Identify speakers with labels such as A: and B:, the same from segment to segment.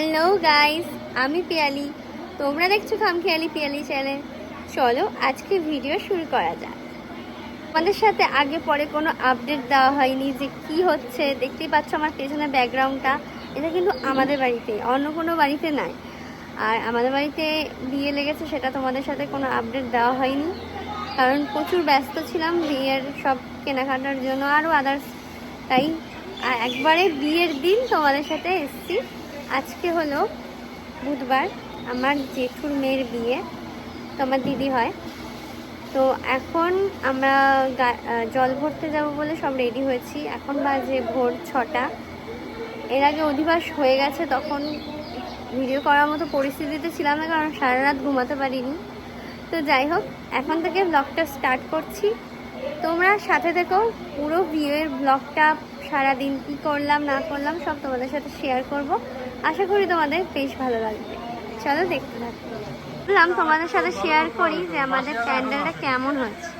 A: Hello guys, আমি পিয়ালি। তোমরা দেখছো খামখেয়ালি পিয়ালি চ্যানেল। চলো আজকে ভিডিও শুরু করা যাক। আমাদের সাথে আগে পরে কোনো আপডেট দেওয়া হয়নি যে কি হচ্ছে। দেখতেই পাচ্ছ আমার পেছনে ব্যাকগ্রাউন্ডটা, এটা কিন্তু আমাদের বাড়িতে, অন্য কোনো বাড়িতে নাই। আর আমাদের বাড়িতে বিয়ে লেগেছে, সেটা তোমাদের সাথে কোনো আপডেট দেওয়া হয়নি, কারণ প্রচুর ব্যস্ত ছিলাম বিয়ের সব কেনাকাটার জন্য আরও আদার্স। তাই একবারে বিয়ের দিন তোমাদের সাথে এসছি। আজকে হলো বুধবার, আমার জেঠুর মেয়ের বিয়ে, তো আমার দিদি হয়। তো এখন আমরা জল ভরতে যাব বলে সব রেডি হয়েছি। এখন বাজে ভোর 6টা। এর আগে অধিবাস হয়ে গেছে, তখন ভিডিও করার মতো পরিস্থিতিতে ছিলাম না, কারণ সারা রাত ঘুমাতে পারিনি। তো যাই হোক, এখন থেকে ব্লগটা স্টার্ট করছি। তোমরা সাথে থেকো, পুরো বিয়ের ব্লগটা সারাদিন কী করলাম না করলাম সব তোমাদের সাথে শেয়ার করব। আশা করি তোমাদের বেশ ভালো লাগবে। চলো দেখতে থাকো। বললাম তোমাদের সাথে শেয়ার করি যে আমাদের প্যান্ডেলটা কেমন হচ্ছে।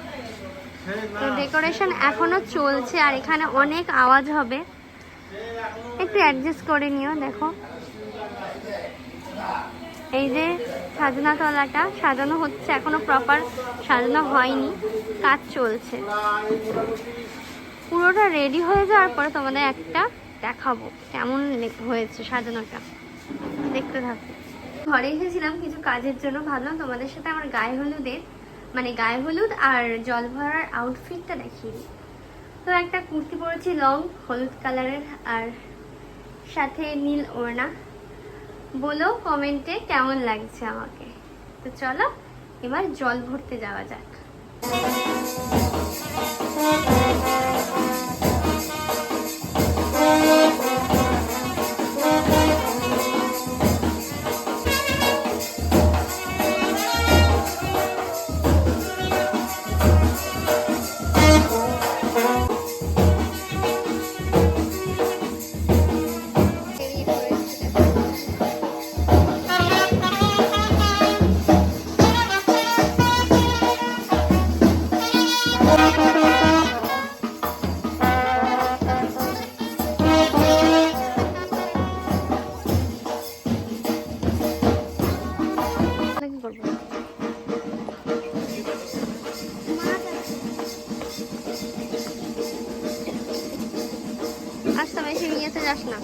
A: তো ডেকোরেশন এখনো চলছে, আর এখানে অনেক আওয়াজ হবে, একটু অ্যাডজাস্ট করে নিও। দেখো এই যে সাজানা তলাটা সাজানো হচ্ছে, এখনো প্রপার সাজানো হয়নি, কাজ চলছে। পুরোটা রেডি হয়ে যাওয়ার পরে তোমাদের একটা দেখাবো কেমন হয়েছে সাজানোটা, দেখতে থাকো। ঘরে এসেছিলাম কিছু কাজের জন্য, ভাবলাম তোমাদের সাথে আমার গায়ে হলুদ আর জল ভরার আউটফিটটা দেখিয়ে দিই। তো একটা কুর্তি পরেছি লং হলুদ কালারের, আর সাথে নীল ওড়না। বলো কমেন্টে কেমন লাগছে আমাকে। তো চলো এবার জল ভরতে যাওয়া যাক। আচ্ছা বেশি নিয়েতে যাস না।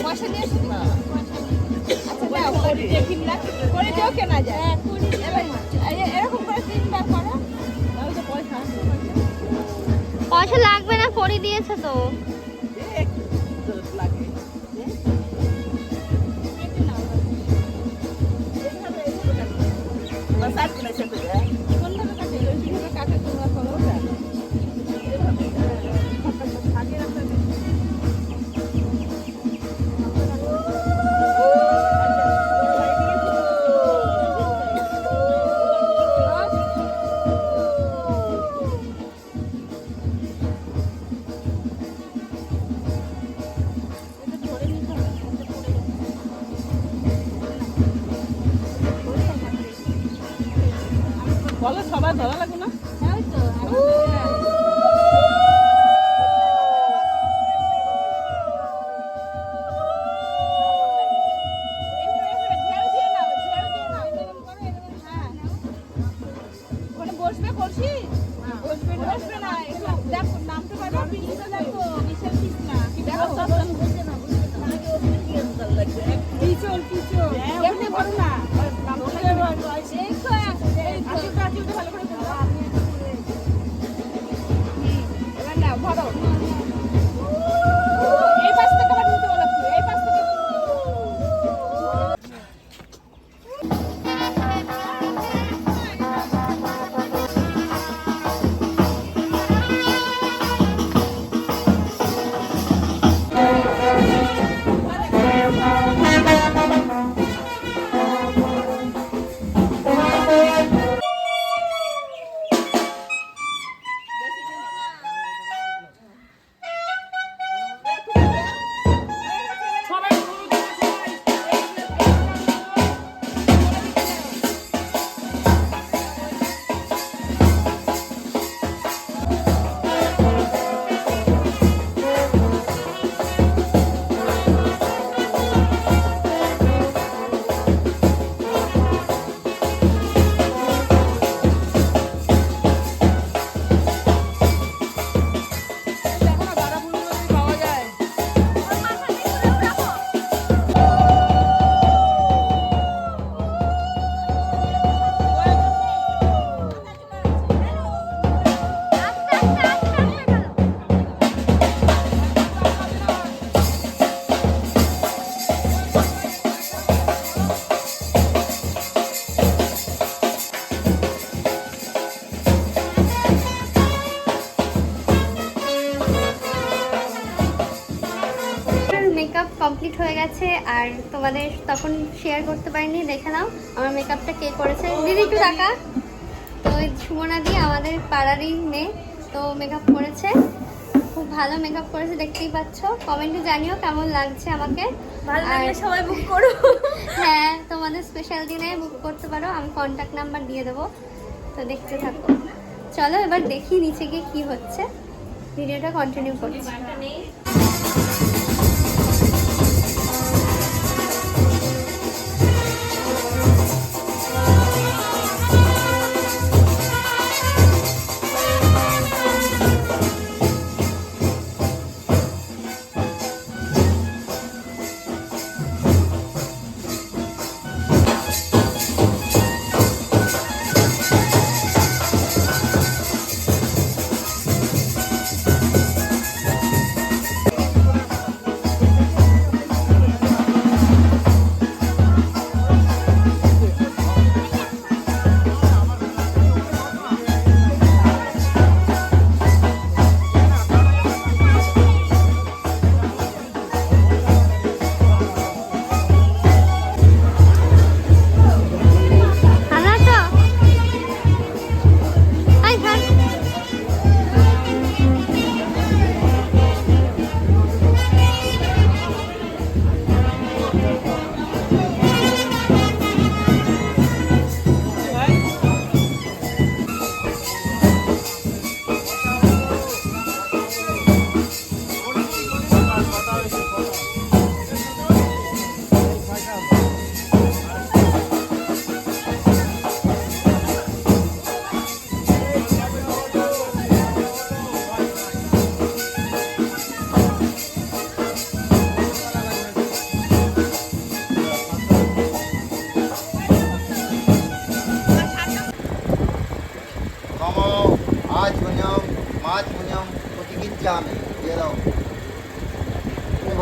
B: পয়সা নিয়ে আসি না। আচ্ছা দাও করে দিও, কেনা যায় এরকম করে 3বার করো।
A: পয়সা লাগবে না, করে দিয়েছে তো।
B: কাটে তোমরা করো। বলো সবাই ভালো লাগবে না? বসবে করছি বসবে না একটু দেখো নামতে পারবে পিছনে দেখো বিশাল পিছ না দেখো পিছল পিছল এমনি করো না নামতে পারবে দেখো আসলে ভালো করে করো এবার না ধরো এই পাশ থেকে আবার নিতে বলো এই পাশ থেকে
A: মেকআপ কমপ্লিট হয়ে গেছে আর তোমাদের তখন শেয়ার করতে পারিনি, দেখে নাও আমার মেকআপটা কে করেছে। দিদি একটু টাকা। তো সুমনা দি আমাদের পাড়ারই মেয়ে, তো মেকআপ করেছে, খুব ভালো মেকআপ করেছে, দেখতেই পাচ্ছ। কমেন্টে জানিও কেমন লাগছে আমাকে,
C: ভালো লাগলে সবাই বুক করো।
A: হ্যাঁ তোমাদের স্পেশাল দিনে বুক করতে পারো, আমি কন্ট্যাক্ট নাম্বার দিয়ে দেবো। তো দেখতে থাকো, চলো এবার দেখি নিচে গিয়ে কি হচ্ছে, ভিডিওটা কন্টিনিউ করছি।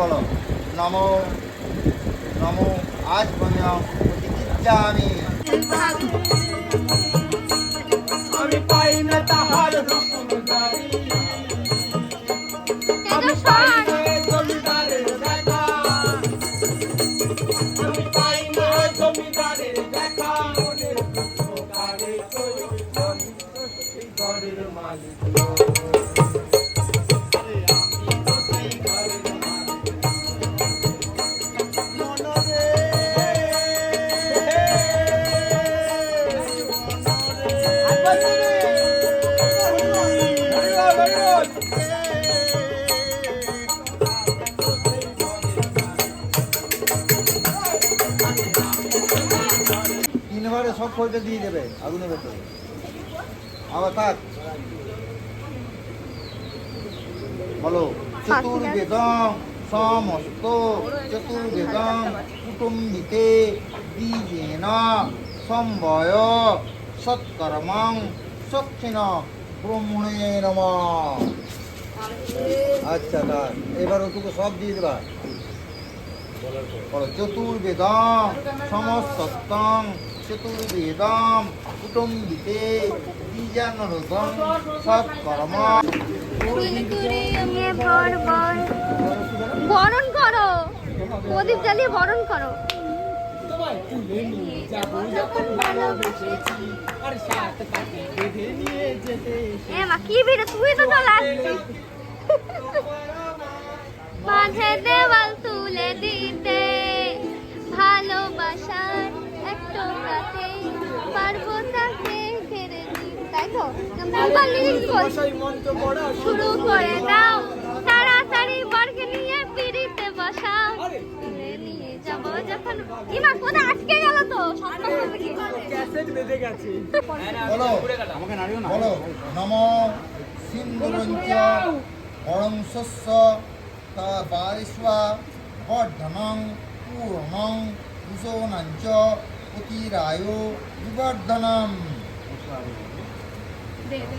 D: বলো নমো নমো আজ বন্যাম প্রতিজ্ঞামি আমি পাই না তাহার রূপদারি আমি পাই না জমিদারের দেখা আমি পাই না জমিদারের দেখা মনের দুঃখ কারে কই ঘরের মালিক
E: তিনবারে সব খইটা দিয়ে দেবে আগুনের ভেতরে। আবার থাক বলো। চতুর্বেদং সমস্ত চতুর্বেদং কুটুম্বিতে দ্বিজেন সম্ভয় সৎকর্মং সক্ষিণ ব্রহ্মণে নমঃ। আচ্ছা থাক, এবার ওটুকু সব দিয়ে দেবা। বলো চতুর্বেদং সমস্তং চতুর্বেদং কুটুম্বিতে দ্বিজনরোধং সৎকর্ম।
A: বরণ করো, প্রদীপ জ্বালিয়ে বরণ করো। এ মা কি ভিড়, তুই তো চলে আসছিস। মাঝে দেওয়াল তুলে দিতে ভালোবাসার এক টোকাতে পারবো তাকে ঘেরে দিতে। তাই তো শুরু করে দাও, তাড়াতাড়ি বর্গে নিয়ে পিড়িতে বসাও, তুলে নিয়ে যাবো যখন। ইমা কোথায় আটকে গেল তো?
E: বলো বলো নম সিন্ধুরঞ্চ পরংশস্য বারিষ্বা বর্ধনং পূর্ণং কুশোনাঞ্চ অতিরায়ু বিবর্ধনম।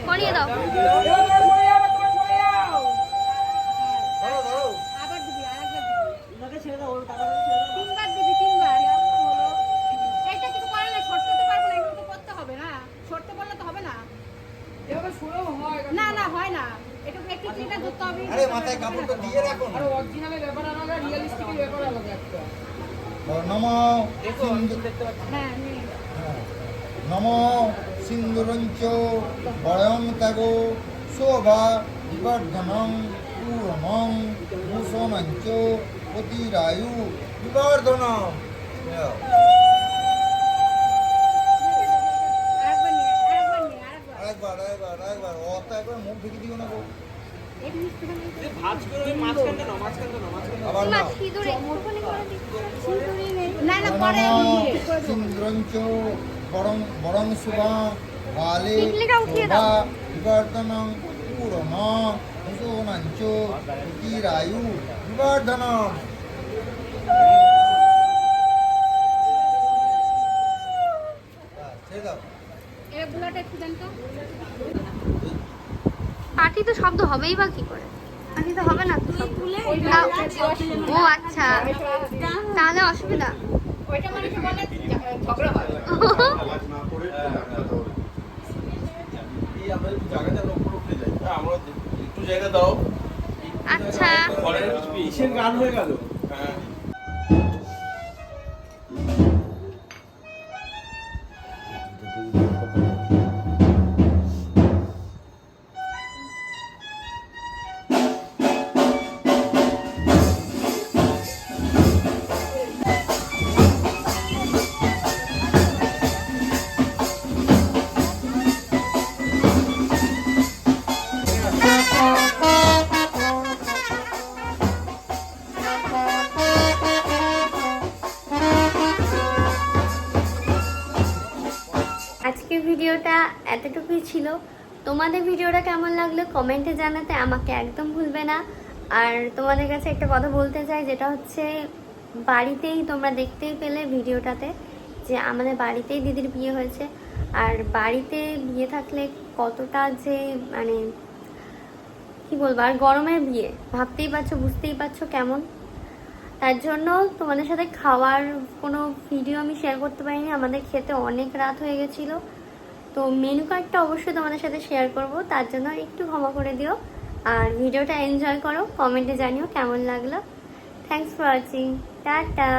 A: করিয়ে দাও।
E: ধরো ধরো
B: তিনবার দিবি, তিনবার। এটা কিছু করে না, সরতে পারবো না, এগুলো তো করতে হবে না। সরতে বললে তো হবে না। না না হয় না, একটু প্র্যাকটিসটা করতে হবে।
E: আরে মাথায় কাপড়টা দিয়ে রাখো না। নম
B: হ্যাঁ নেই।
E: নম সিন্ধুরঞ্চ বয়ং ত্যাগো শোভা বিবর্ধনং পূর্ণং ভূষণঞ্চ অতিরায়ু বিবর্ধনম।
B: আরেকবার নিয়ে, আরেকবার নিয়ে, আরেকবার।
E: আরেকবার আরেকবার আরেকবার অত একবার মুখ ঢেকে দিও না গো। আবার
A: ইমা
E: না।
A: সিঁদুর একটুখানি করে দিচ্ছি।
B: না না পরে
E: সিন্ধুরঞ্চ বরং বরং শুভা বালে
A: টিকলিটা উঠিয়ে দাও।
E: শোভা বিবর্ধনং পূর্ণ ভূষণঞ্চ অতিরায়ু বিবর্ধনম। ছেড়ে দাও।
B: এর বুলাটা একটু দেন তো।
A: পার্টি তো শব্দ হবেই বা কি করে? পার্টি তো হবে না তো। ও আচ্ছা, তাহলে অসুবিধা।
B: ওইটা মানে কি বলে ঝগড়া হয়।
D: আমরা একটু জায়গা দাও।
A: আচ্ছা
D: কিসের গান হয়ে গেল? হ্যাঁ
A: আজকের ভিডিওটা এতটুকুই ছিল। তোমাদের ভিডিওটা কেমন লাগলো কমেন্টে জানাতে আমাকে একদম ভুলবে না। আর তোমাদের কাছে একটা কথা বলতে চাই, যেটা হচ্ছে বাড়িতেই তোমরা দেখতেই পেলে ভিডিওটাতে যে আমাদের বাড়িতেই দিদির বিয়ে হয়েছে। আর বাড়িতে বিয়ে থাকলে কতটা যে মানে কি বলবো, আর গরমের বিয়ে ভাবতেই পারছো, বুঝতেই পারছো কেমন। তার জন্য তোমাদের সাথে খাওয়ার কোনো ভিডিও আমি শেয়ার করতে পারিনি, আমাদের খেতে অনেক রাত হয়ে গেছিলো। তো মেনু কার্ডটা অবশ্যই তোমাদের সাথে শেয়ার করব, তার জন্য একটু ক্ষমা করে দিও। আর ভিডিওটা এনজয় করো, কমেন্টে জানিও কেমন লাগলো। Thanks for watching, tata.